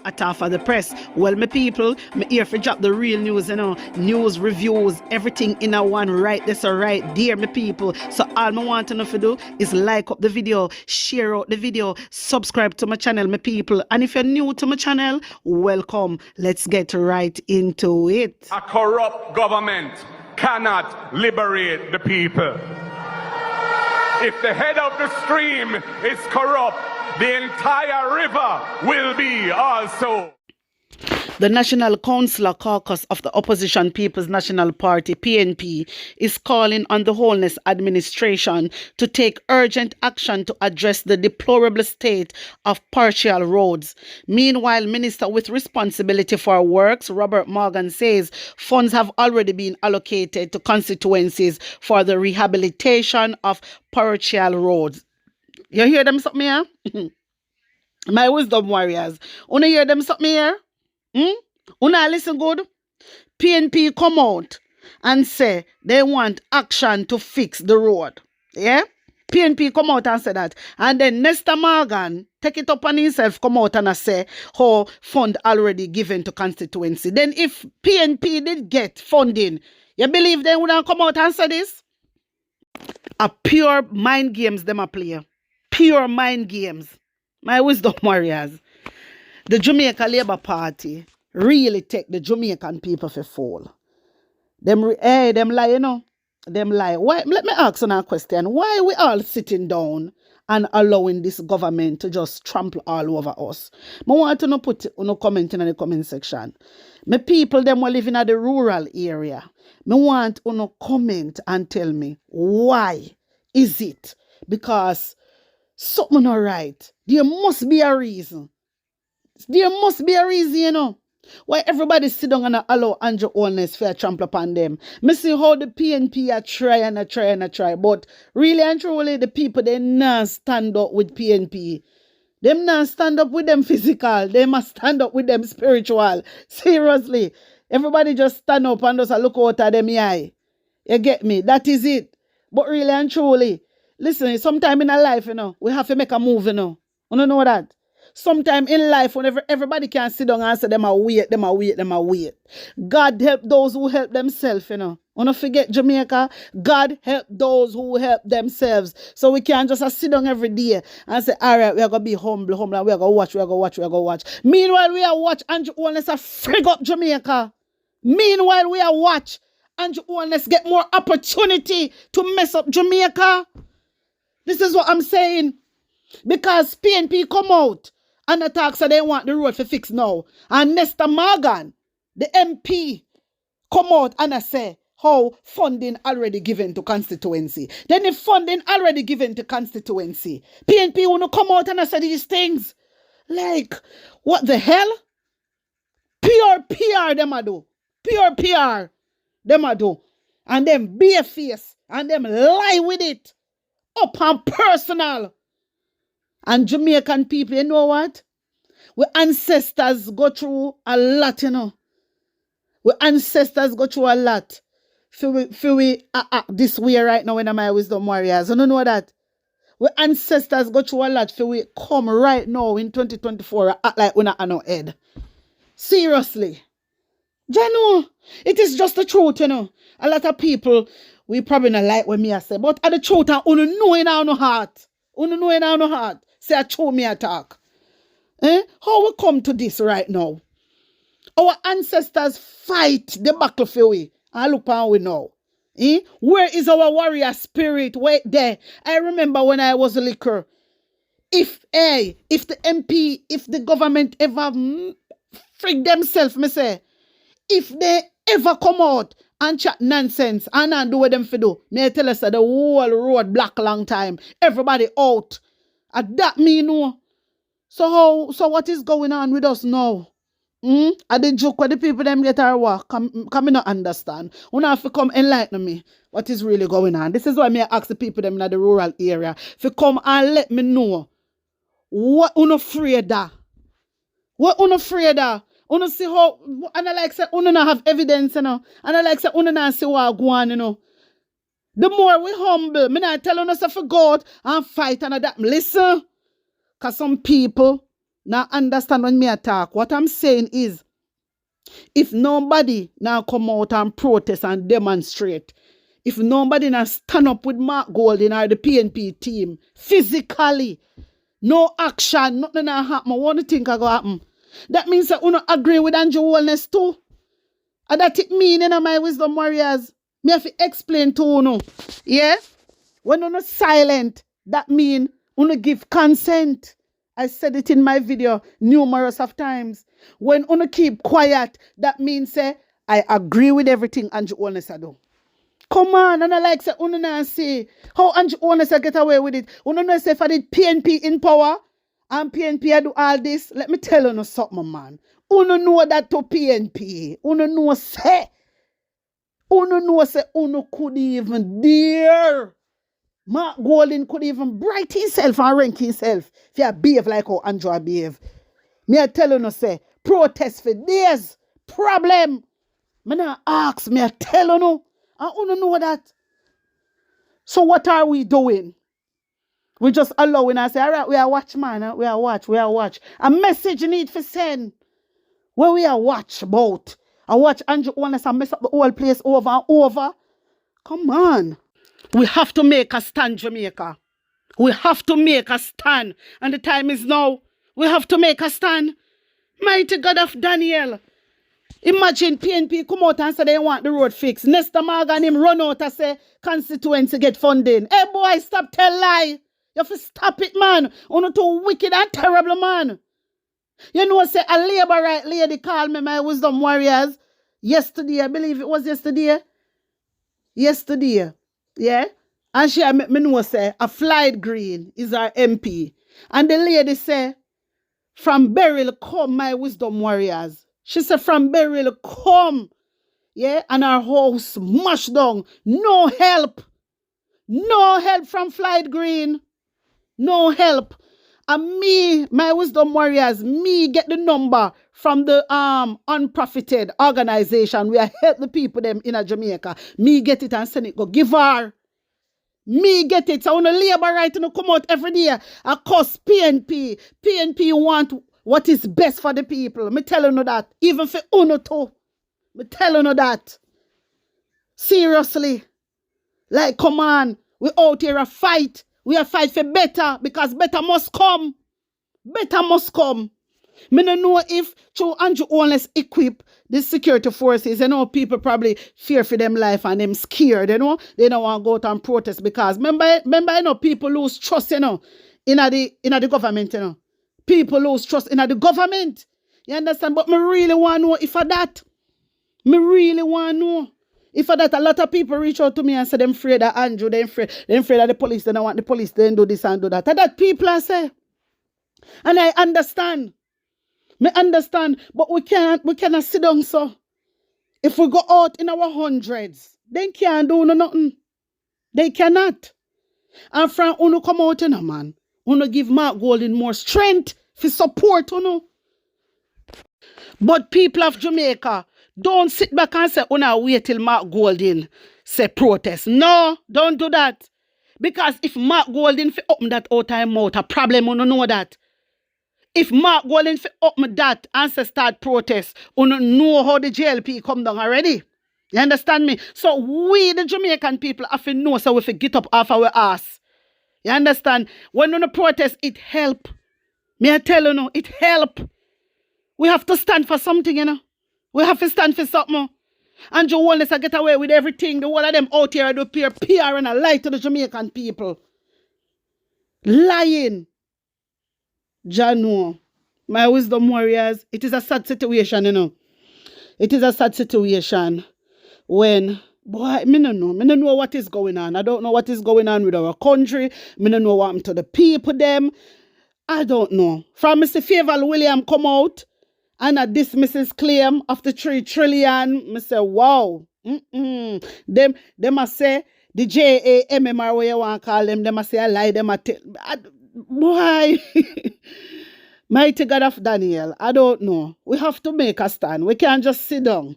At half of the press. Well, my people, me here for drop the real news, news, reviews, everything in a one right this or right there, my people. So all I want to know to do is like up the video, share out the video, subscribe to my channel, my people. And if you're new to my channel, welcome. Let's get right into it. A corrupt government cannot liberate the people. If the head of the stream is corrupt, the entire river will be also. The National Councillor Caucus of the Opposition People's National Party, PNP, is calling on the Holness administration to take urgent action to address the deplorable state of partial roads. Meanwhile, Minister with responsibility for works, Robert Morgan, says funds have already been allocated to constituencies for the rehabilitation of partial roads. You hear them something here? My wisdom warriors. Una hear them something here? Una listen good? PNP come out and say they want action to fix the road. Yeah? PNP come out and say that. And then Nesta Morgan take it up on himself, come out and say how fund already given to constituency. Then if PNP did get funding, you believe they would come out and say this? A pure mind games them a play. Pure mind games. My wisdom warriors. The Jamaica Labour Party really take the Jamaican people for fall. Them lie, Them lie. Why? Let me ask you a question. Why we all sitting down and allowing this government to just trample all over us? I want to put comment in the comment section. My people, them were living at the rural area. I want to comment and tell me why is it? Because something not right. There must be a reason. There must be a reason, why everybody sit down and allow Andrew Holness for a trample upon them. Me see how the PNP are try, but really and truly the people, they not stand up with PNP. Them not stand up with them physical. They must stand up with them spiritual. Seriously. Everybody just stand up and just look out at them eye. You get me? That is it. But really and truly, listen, sometime in our life, we have to make a move, You don't know that? Sometime in life, whenever everybody can sit down and say, them are wait. God help those who help themselves, Don't forget Jamaica. God help those who help themselves. So we can't just sit down every day and say, all right, we are going to be humble, and we are going to watch. Meanwhile, we are watch Andrew Holness frig up Jamaica. Meanwhile, we are watch Andrew Holness get more opportunity to mess up Jamaica. This is what I'm saying. Because PNP come out and attack so they want the road to fix now. And Nesta Morgan, the MP, come out and say how funding already given to constituency. Then if funding already given to constituency, PNP want to come out and say these things. Like, what the hell? Pure PR them a do. Pure PR them a do. And them bare face and them lie with it. Up and personal. And Jamaican people, you know what? We ancestors go through a lot, We ancestors go through a lot. For we act this way right now in my wisdom warriors. You don't know that? We ancestors go through a lot for we come right now in 2024 and act like we're not on our head. Seriously. Jano, it is just the truth, A lot of people, we probably not like what me I say, but at the truth, I only know in our heart. Say I show me attack. How we come to this right now? Our ancestors fight the battlefield we. And look how we know. Where is our warrior spirit? Wait there. I remember when I was a liquor. If the MP, if the government ever freak themselves, me say, if they ever come out and chat nonsense and do what them for do, may I tell us that the whole road black long time. Everybody out. And that me know. So what is going on with us now? I the joke where the people them get our work. Come not understand. You have to come enlighten me. What is really going on? This is why me ask the people them in the rural area. If you come and let me know what you afraid of. What you afraid of? You see how and I like say you not have evidence, And I like say you not see what go on, The more we humble, me not tell you to go out and fight and that. Listen. Because some people, Now understand when me attack. What I'm saying is, if nobody now come out and protest and demonstrate, if nobody now stand up with Mark Golding or the PNP team physically, no action, nothing now happen. What do you think I go happen? That means that you don't agree with Andrew Wellness too. And that it mean in my wisdom warriors. Me have to explain to you. Yeah? When you're not silent, that mean you don't give consent. I said it in my video numerous of times. When you keep quiet, that means say, I agree with everything Andrew Wellness do. Come on, and I like say, you don't say how Andrew Wellness get away with it. You don't say if I did PNP in power and PNP I do all this. Let me tell you something, man. You don't know that to PNP. You don't know say. You don't know say you could even dare. Mark Golding could even bright himself and rank himself if you behave like how Andrew behave. Me I tell you say, protest for days. Problem. Me not ask, me I tell you. I don't know that. So what are we doing? We just allowing us say, all right, we are watch, man. We are watch. A message need for send. Where we are watch about. I watch Andrew Wellness and mess up the whole place over and over. Come on. We have to make a stand, Jamaica. We have to make a stand. And the time is now. We have to make a stand. Mighty God of Daniel. Imagine PNP come out and say they want the road fixed. Nesta Morgan him run out and say constituency get funding. Hey boy, stop tell lie. You have to stop it, man. You're not too wicked and terrible, man. You know, say a labor right lady called me my wisdom warriors yesterday. I believe it was yesterday. Yeah. And she me know say a Flight Green is our MP. And the lady say, from Beryl come my wisdom warriors. She said from Beryl come. Yeah. And our house smashed down. No help. No help from Flight Green. No help. And me, my wisdom warriors, me get the number from the unprofited organization where I help the people them in Jamaica. Me get it and send it go give her. Me get it. So I want to labor right to come out every day. I cost PNP. PNP want what is best for the people. Me tell you that. Even for Uno too. Me tell you that. Seriously. Like, come on. We out here a fight. We are fight for better because better must come. Better must come. Me don't know if through Andrew Wellness equip the security forces, you know, people probably fear for them life and them scared, you know. They don't want to go out and protest because remember, you know, people lose trust, you know, in the government, you know. People lose trust in the government. You understand? But me really want to know if for that. Me really want to know. If for that, a lot of people reach out to me and say them afraid of Andrew, they afraid of the police, they don't want the police, they do this and do that. And that people I say. And I understand. Me understand, but we cannot sit down so. If we go out in our hundreds, they can't do nothing. They cannot. And from uno come out in a man, uno give Mark Golding more strength for support, uno. But people of Jamaica, don't sit back and say, uno wait till Mark Golding say protest. No, don't do that. Because if Mark Golding fi open that out time mouth, a problem, uno know that. If Mark Golding fi open that and say start protest, uno know how the JLP come down already. You understand me? So we, the Jamaican people, have to know so we fi get up off our ass. You understand? When uno protest, it help. Me I tell you no, it help. We have to stand for something, you know. We have to stand for something. Andrew Wellness I get away with everything. The whole of them out here do PR and a lie to the Jamaican people. Lying. Jano, my wisdom warriors, it is a sad situation, you know. It is a sad situation when, boy, me no know what is going on. I don't know what is going on with our country. Me no know what happened to the people them. I don't know. From Mr. Favour William come out and dismiss his claim of the 3 trillion. Me say, wow. Them must say, the JAMMR, what you want to call them, they must say, I lie, them a tell. Boy, mighty God of Daniel, I don't know. We have to make a stand. We can't just sit down.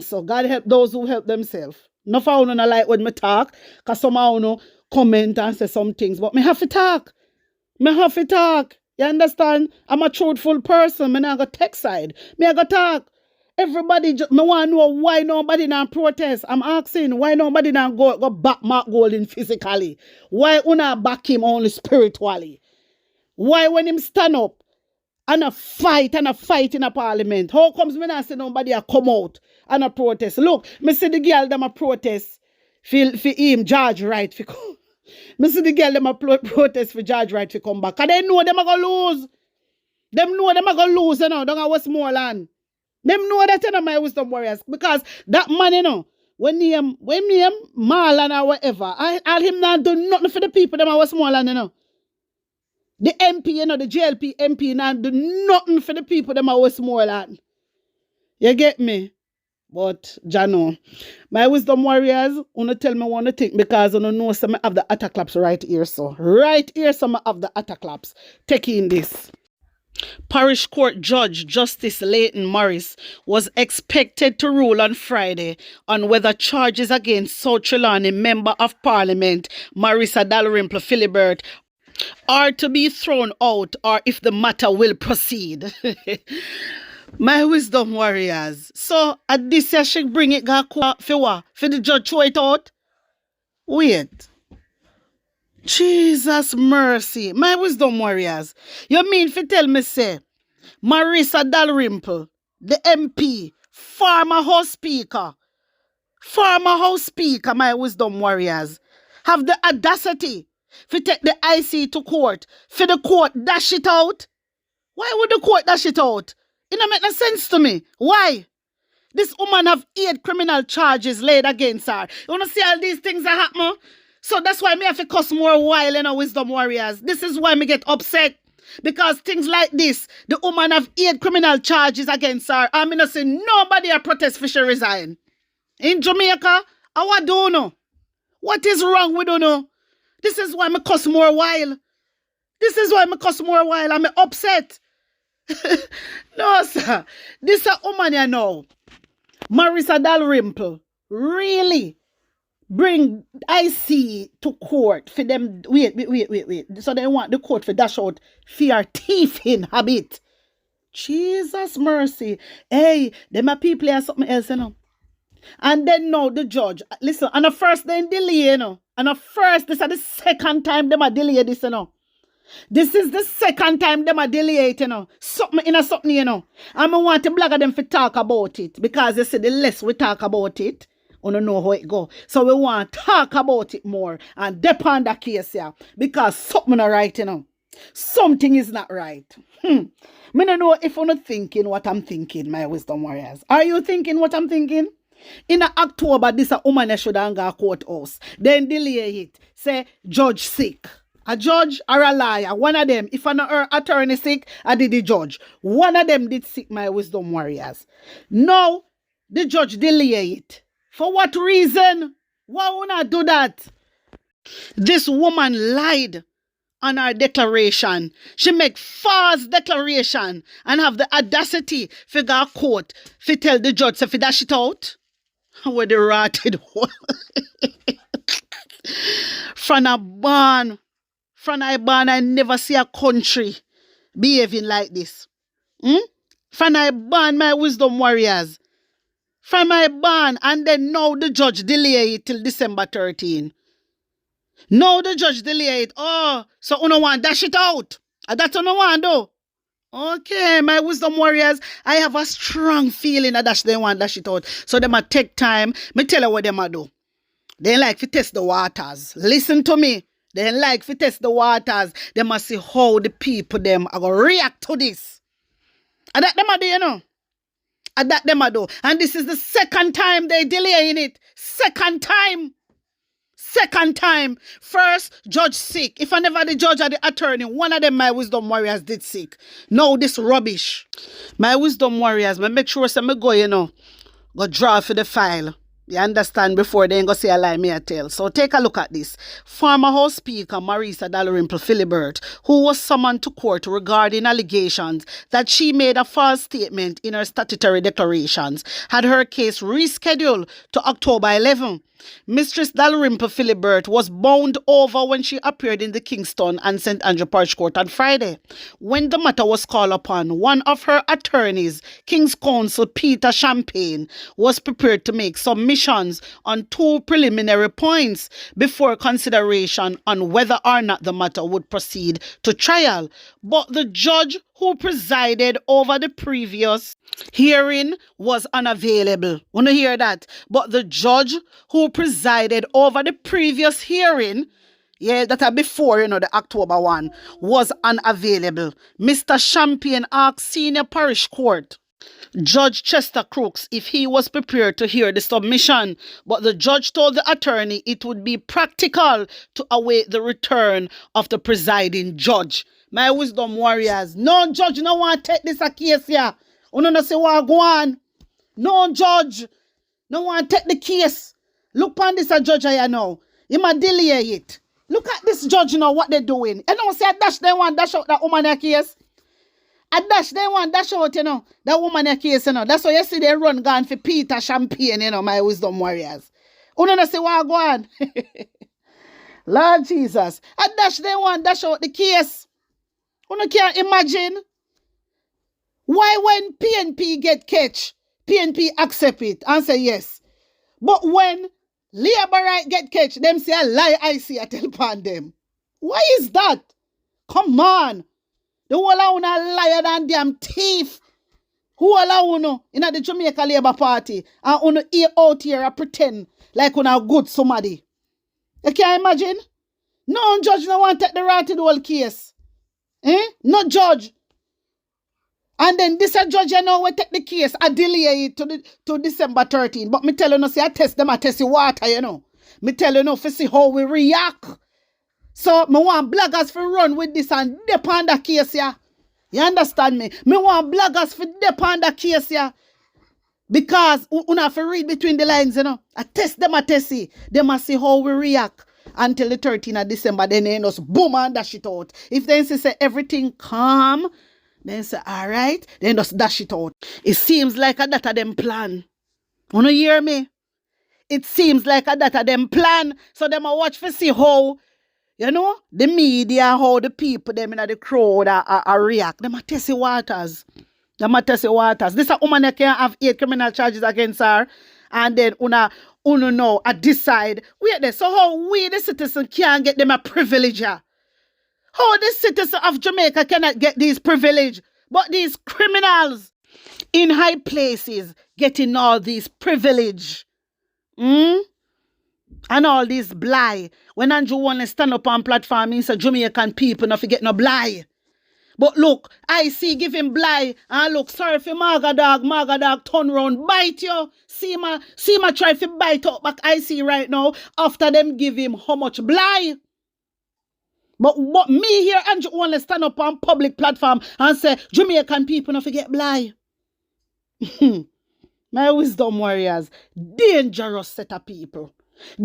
So God help those who help themselves. No for no like when me talk, because somehow no comment and say some things, but me have to talk. You understand? I'm a truthful person. Me not go take side. Me I go talk. Everybody, me want to know why nobody not protest. I'm asking why nobody not go back Mark Golding physically. Why una back him only spiritually? Why when him stand up and a fight in a parliament? How comes me not see nobody a come out and a protest? Look, me see the girl them a protest for him George Wright for come. Me see the girl them a protest for George Wright to come back. Cause they know them a go lose. Them know them a go lose, you know, down at Westmoreland. Them know that, you know, my wisdom warriors. Because that man, you know, when him Marlon or whatever, I him not do nothing for the people them at Westmoreland, you know. The MP, you know, the JLP MP not do nothing for the people them at Westmoreland. You get me? But, Jano, my wisdom warriors, wanna tell me one thing because I know some of the attack claps right here, so. Right here, some of the attack claps. Take in this. Parish Court Judge Justice Leighton Morris was expected to rule on Friday on whether charges against South Trelawney Member of Parliament Marissa Dalrymple-Philibert are to be thrown out or if the matter will proceed. My wisdom warriors. So at this year she bring it for what? For the judge throw it out? Wait. Jesus mercy. My wisdom warriors. You mean to tell me say Marissa Dalrymple, the MP, former House Speaker, my wisdom warriors, have the audacity to take the IC to court, for the court dash it out? Why would the court dash it out? It don't make no sense to me. Why? This woman have 8 criminal charges laid against her. You want to see all these things that happen? So that's why me have to cuss more while, you know, wisdom warriors. This is why me get upset. Because things like this, the woman have 8 criminal charges against her. I'm not saying nobody a protest for she resign. In Jamaica, I don't know. What is wrong we don't know? This is why me cuss more while. I'm upset. No, sir. This a woman you know. Marissa Dalrymple. Really? Bring IC to court for them. Wait. So they want the court for dash out fear thieving habit. Jesus mercy. Hey, them a people are something else, you know. And then now the judge. Listen, and the first they delay, you know. And the first, this is the second time them a delay this, you know. This is the second time them a delay it, you know. Something, you know. And I want to blog them for talk about it. Because they say the less we talk about it, we don't know how it go. So we want to talk about it more and depend the case here. Because something not right, you know. Something is not right. Me don't know if you're not thinking what I'm thinking, my wisdom warriors. Are you thinking what I'm thinking? In October, this a woman should have gone courthouse. Then delay it. Say, judge sick. A judge or a liar. One of them. If an attorney sick, I did the judge. One of them did sick, my wisdom warriors. Now, the judge delay it. For what reason? Why would I do that? This woman lied on her declaration. She make false declaration and have the audacity to go to court to tell the judge if dash it out. Where the rotted one. From I born, I never see a country behaving like this. From I born, my wisdom warriors. From I born, and then now the judge delay it till December 13. Now the judge delay it. Oh, so you don't want dash it out. That's what you want do. Okay, my wisdom warriors, I have a strong feeling that they want dash it out. So they might take time. Me tell you what they might do. They like to test the waters. Listen to me. They like to test the waters. They must see how the people them are going to react to this. And that them are do, you know. And that them are do. And this is the second time they delaying it. Second time. First, judge sick. If I never the judge or the attorney, one of them, my wisdom warriors, did sick. No, this rubbish. My wisdom warriors, but make sure some go, you know, go draw for the file. You understand? Before they ain't go say a lie me a tell. So take a look at this. Former House Speaker Marissa Dalrymple-Philibert, who was summoned to court regarding allegations that she made a false statement in her statutory declarations, had her case rescheduled to October 11 Mistress Dalrymple-Philibert was bound over when she appeared in the Kingston and St. Andrew Parish Court on Friday. When the matter was called upon, one of her attorneys, King's Counsel Peter Champagne, was prepared to make submissions on 2 preliminary points before consideration on whether or not the matter would proceed to trial. But the judge who presided over the previous hearing was unavailable. Want to hear that? But the judge who presided over the previous hearing, that before, the October one, was unavailable. Mr. Champagne asked Senior Parish Court Judge Chester Crooks if he was prepared to hear the submission, but the judge told the attorney it would be practical to await the return of the presiding judge. My wisdom warriors, no judge no want to take this a case here. You no say what go on. No judge no want to take the case. Look on this a judge here now. He might delay it. Look at this judge now, what they doing. You know, say dash they want dash out that woman a case. A dash they want dash out, that woman a case, That's why you see they run gone for Peter Champagne, my wisdom warriors. You no say what go on. Lord Jesus. A dash they want dash out the case. You can't imagine. Why when PNP get catch, PNP accept it and say yes. But when Labour right get catch, them say a lie I see I tell upon them. Why is that? Come on. The whole of una liar than damn thief. Who allow uno in the Jamaica Labour Party and uno ear out here and pretend like una good somebody. You can't imagine? No judge no want to take the right to the whole case. No judge. And then this a judge will take the case and delay it to December 13. But me tell you no, say I test them, I test the water, Me tell you no, for see how we react. So me want bloggers for run with this and dip on the case here. You understand me? Me want bloggers for dip on the case here. Because una have to read between the lines, I test them, I test see. They must see how we react. Until the 13th of December, then they just boom and dash it out. If they say everything calm, then say alright, then just dash it out. It seems like a that of them plan. Wanna hear me? It seems like a that of them plan. So them a watch for see how, the media, how the people, them in the crowd are react. Them a test the waters. This a woman that can have 8 criminal charges against her. And then uno know, I decide. Wait there, so how we the citizen can't get them a privilege? How the citizen of Jamaica cannot get these privilege, but these criminals in high places getting all these privilege. And all this blie. When Andrew want to stand up on platform, he said Jamaican people not forget no blie. But look, I see give him blie. And look, sorry for Maga dog turn round, bite you. See ma try to bite up back I see right now after them give him how much blie. But me here, Andrew want to stand up on public platform and say Jamaican people not forget blie. My wisdom warriors, dangerous set of people.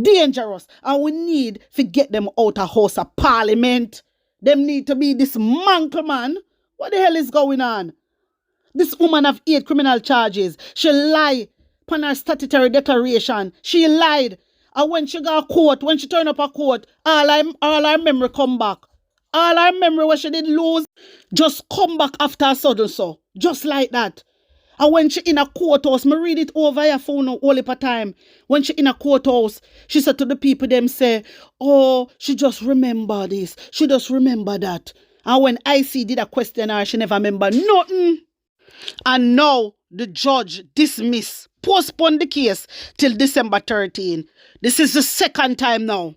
Dangerous. And we need to get them out of House of Parliament. Them need to be dismantled, man. What the hell is going on? This woman have 8 criminal charges. She lied upon her statutory declaration. She lied. And when she got court, when she turned up a court, all her memory come back. All her memory what she did lose just come back after a sudden so. Just like that. And when she in a courthouse, me read it over your phone all the time. When she in a courthouse, she said to the people, them say, oh, she just remember this. She just remember that. And when IC did a question her, she never remember nothing. And now the judge postponed the case till December 13. This is the second time now.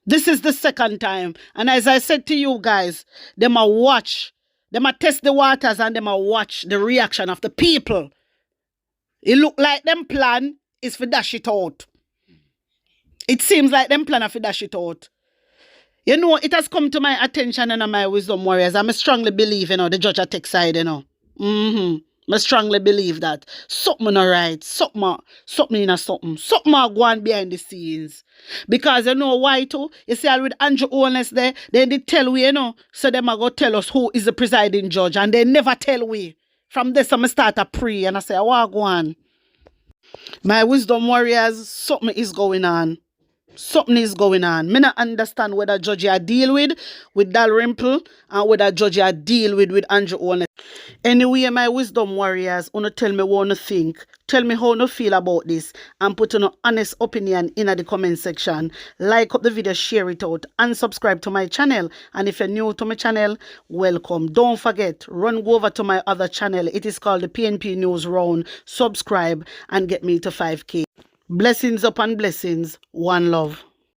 This is the second time. And as I said to you guys, them a watch. Them a test the waters and them a watch the reaction of the people. It look like them plan is for dash it out. It seems like them plan is for dash it out. It has come to my attention and my wisdom warriors. I strongly believe, the judge at take side, I strongly believe that. Something not right. Something in something. Something go on behind the scenes. Because why too? You see, with Andrew Owens there, then they tell we, so them are going to tell us who is the presiding judge. And they never tell we. From this, I'm start to pray and I say, what go on? My wisdom warriors, something is going on. Something is going on. Me not understand whether Judge I deal with Dalrymple and whether Judge I deal with Andrew Owen. Anyway, my wisdom warriors, wanna tell me what you think. Tell me how you feel about this and put an honest opinion in the comment section. Like up the video, share it out and subscribe to my channel. And if you're new to my channel, welcome. Don't forget, go over to my other channel. It is called the PNP News Round. Subscribe and get me to 5K. Blessings upon blessings. One love.